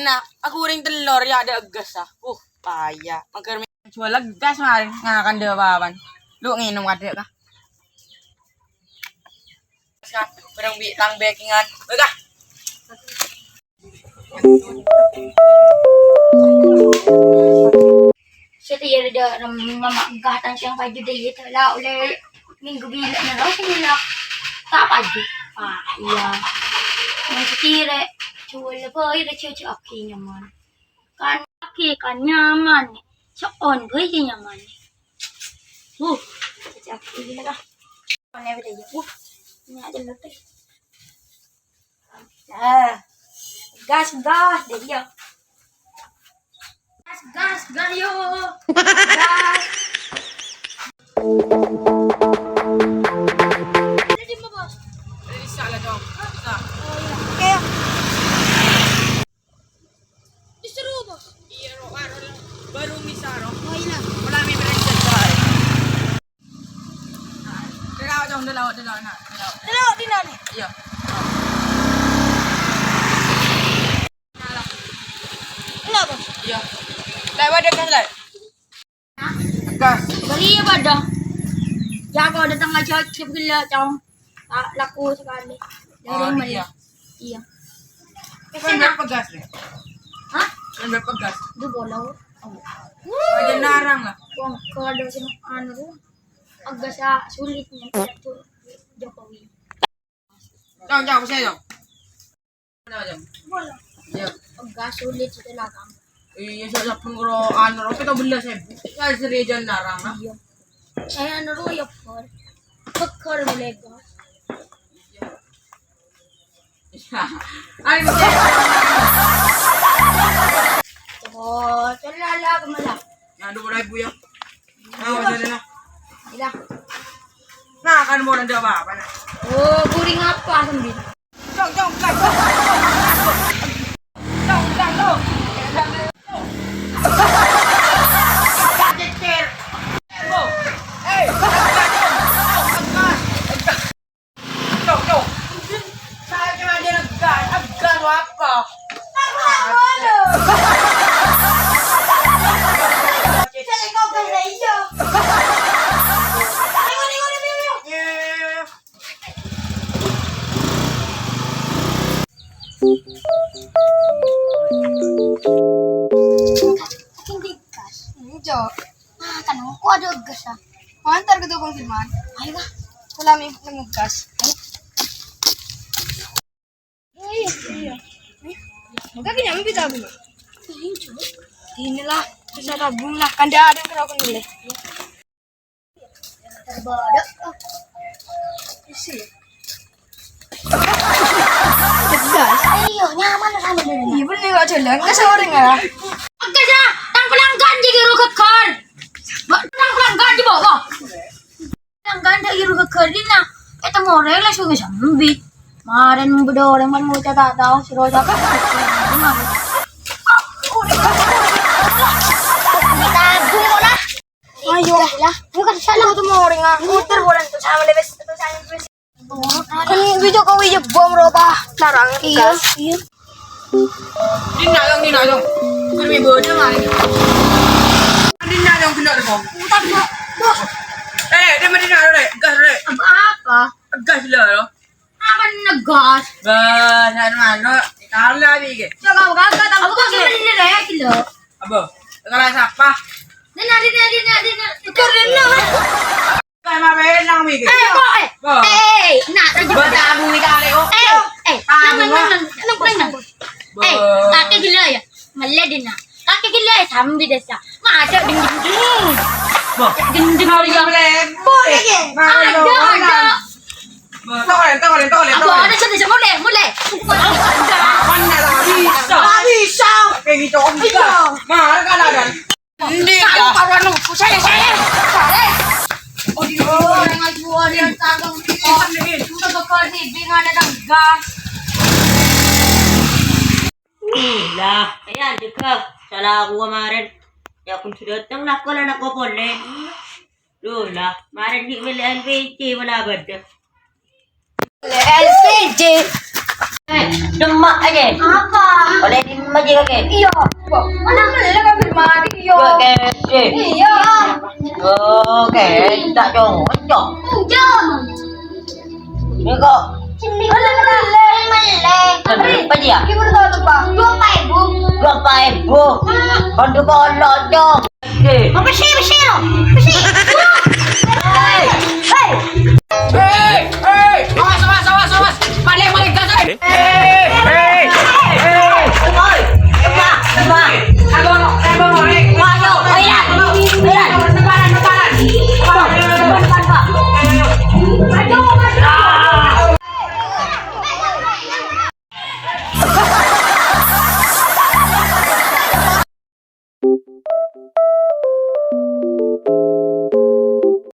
na, aku ring telur ya ada gas ah. Payah. Mager jual gas maring ngakan dewawan. Lu nginum adek kah? Barang bi tang bakingan. Kah? Saya ada mamagatan siyang paju dahil tala uli minggu bila na raw kanila tapaju. Iya. Masitire chula po ira chuchu aki nyaman. Kan aki kan nyaman. Soon boy nyaman. Chuchu aki bila ka. Ano ba tayo? Ini aja lote. Gas deh ya. Gas yo. Gas. Ready mo boss? Ready sala dong. Kaya. Disuruh boss. Iya ro lang. Baru misaro. Oh iya. Wala may brand sa bahay. Kaya dong dalaw na. Dalaw din na ni. Iya. Ano boss? Iya. Lai wadah kan lai. Gas. Bali ya pada. Jago datang aja chip gila chong. Laku sekali. Dari mali. Iya. Kan berapa gas nih? Hah? Kan berapa gas? Du bolaw. Aja narang lah. Kung kada sa ano agak sa sulit niya ito Jokowi. Jangan saya dong. Mana jam? Wala. Iya. Agak sulit sa talaga. Iya, sa penguro ano ro kita belas saya. Ya seri jan narang lah. Iya. Ay ano ro yung por. Pagkar mo lega. Ay, Oh, talala ka mala. ya dulu mulai buya. Wala na. Ila. Kan mo nang apa na. Oh, guring apa sambil. Jong. Jong. Saya kena dia agak apa? Hindi gas. Jo. Kanang ko ada gas ah. Antar ko kong filman. Ay ba? Wala may namugkas. Magkaki namin bitabi mo. Ay, jo. Hindi nila. Sa tabong na. Kanda rin pero ako nila. Terbada. Isi. Tegas. Ayo, nyaman na sama din. Ibu nih gak jalan. Kasi orang nga. Agak sa tang pelanggan di rugat kar. Tang pelanggan di bawah. Pelanggan di rugat kar din na. Ito mo regla suga sambi. Maren mo bedo orang man mo tata si Rosa ka. Itago mo na. Ayo. Bukan salah. Ito mo orang nga. Muter bolan to sa malibes. Ito sa amin. Kan Kan video ko video bom roba. Larang. iya. Dina dong. Kurmi bodoh mari. Dina dong kena dong. Utak mo. Dia mah dina dong. Gas dong. Apa? Gas lah. Apa nagas? Gas ano. Itarla bige. Coba kagak tahu kok sebenarnya deh kilo. Abo. Kalau siapa? Dina. Karena. Kayak mah belang bige. Kok Bo. nah aja. Bata abung ni kali oh. Nang. Kaki gila ya. Malle dina. Kaki gila ya sambil desa. Masa ding. Bo. Ding Hari yang lebo. Ada. Tolong. Aku ada sudah mulai. Mana tak bisa. Kayak gitu om juga. Mahal kan ada. Hindi Kamu ka. kawan aku saya. Oh, yang aku ada tanggung sudah bakal dengan ada gas. Lah, ayan, juga. Salah aku kemarin. Ya kung sudah datang na ko lang ako po Lola, kemarin di beli LPG wala ba? LPG. Demak aja. Apa? Oleh di maji kake. Iya. Mana boleh kami mati iyo. Oke. Iya. Oke, tak jong. Jong. Jom. Ni kok. Sini meleng. Apa dia? Gimana tahu tuh pak? 2.000. 2.000. Kondu kolok jong. Oke. Bersih. Awas. Balik gas, Oi. Demak. Wayo, oilan. Depan, Pak.